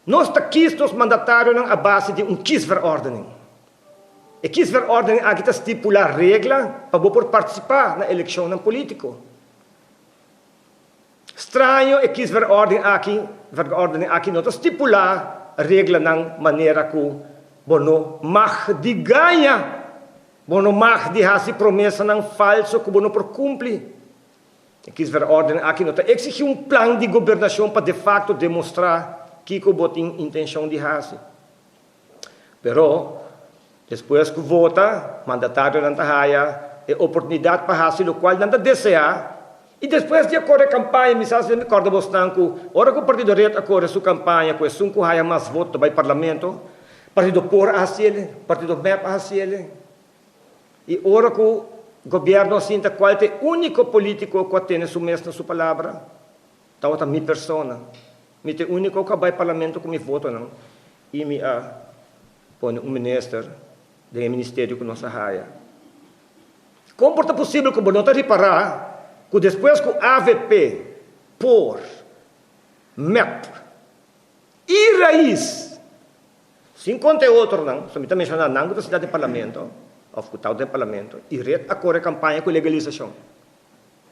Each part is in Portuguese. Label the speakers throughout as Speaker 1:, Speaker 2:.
Speaker 1: Nós taquistos mandatário ng a base de kiesverordening. E kiesverordening aqui está estipular regra para por participar na eleição ng político. Estranho e kiesverordening aqui não está estipular regra ng maneira que bono magdiganha, bono magdihasi promessa ng falso que bono por cumprir. E kiesverordening aqui não está exigir plano de governação para de facto demonstrar que o botin intenção de hasi. Pero depois que vota, mandatário não tahaya, é oportunidade para hasi, o qual não deseja. E depois de acorrer campanha, me recorda bastante, ora que o Partido Red acorre sua campanha, com esse que haya mais voto para o parlamento, Partido Por hasi, Partido MEP hasi. E ora que o governo sinta qual é o único político que tem sua mesma sua palavra, então é minha persona. Me te único que vai parlamento que me voto não. E me põe ministro do ministério que nós haya. Como é possível que não reparar que depois que o AVP, POR, MEP e Raiz, 58 não, só me está mencionando não da cidade de parlamento, ou do parlamento, e Red acorre campanha com legalização.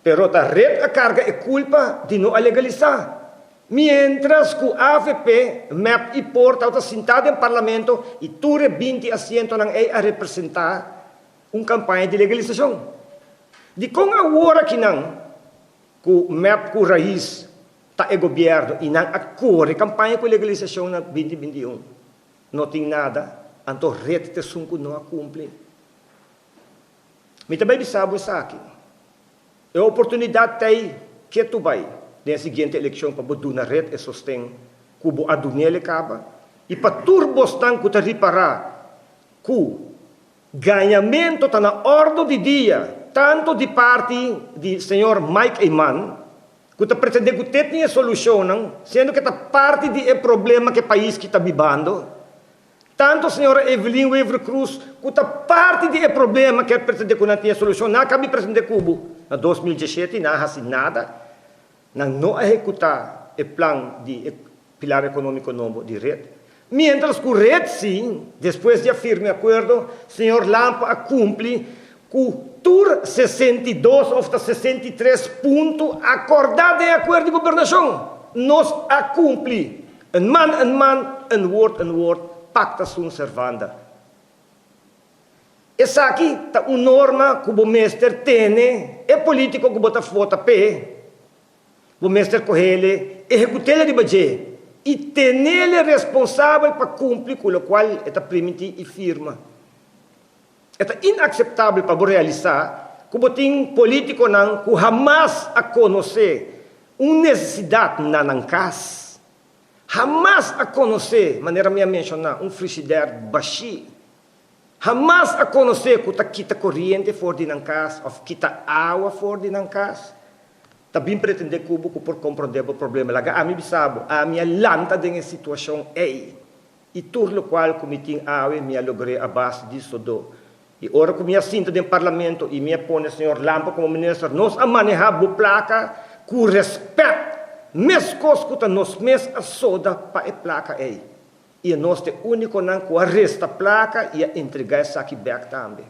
Speaker 1: Pero a Red a carga é culpa de não legalizar. Mientras que o AVP, MEP e POR estão sentados em parlamento e ture 20 assentos a representar uma campanha de legalização. De como agora que não, que o MEP com Raiz está em governo e não acorre campanha com legalização na 2021, não tem nada, então Red te sunco não a cumpre. Me também sabe isso aqui. É a oportunidade que tu vai na seguinte eleição para botar na Red e sostém que a Dunele acaba e para turbos tanto que reparar que o ganhamento está na ordem de dia tanto de parte do senhor Mike Eman que está pretendendo que tenha solução não, sendo que está parte do problema que o país que está vivendo tanto a senhora Evelyn Weaver Cruz que está parte do problema que pretende que não tenha solução não acaba de pretender Cubo na 2017 não há nada não executar o plano de pilar econômico novo de Red. Mientras que o Red, sim, depois de firme acordo, o senhor Lampa cumpre com tur 62 ou 63 pontos acordados em acordo de governação. Nós a cumpre, en man, en word, pacta sunt servanda. Essa aqui é uma norma que o mestre tem, é político que bota vota pé, o mestre correle, executar de budget e tem ele responsável para cumprir com o qual está permitido e firma. É inaceitável para realizar que o político não que jamais a conhecer uma necessidade na casa, jamais a conhecer, maneira minha mencionar, frigideiro baixo, jamais a conhecer que está quita corrente fora de casa ou quita água fora de casa. Também pretende Cuba que por compreender o problema. Laga a mim sabe, a minha lanta de situação é e tudo o qual cometi a minha logrei a base disso do. E ora que minha cinta do parlamento e minha põe o senhor Lampa como ministro, nós a manejar a placa com respeito, mesmo que nós mesmos a soda para a placa é. E nós te único não que arresta a placa e a entregar essa aqui back também.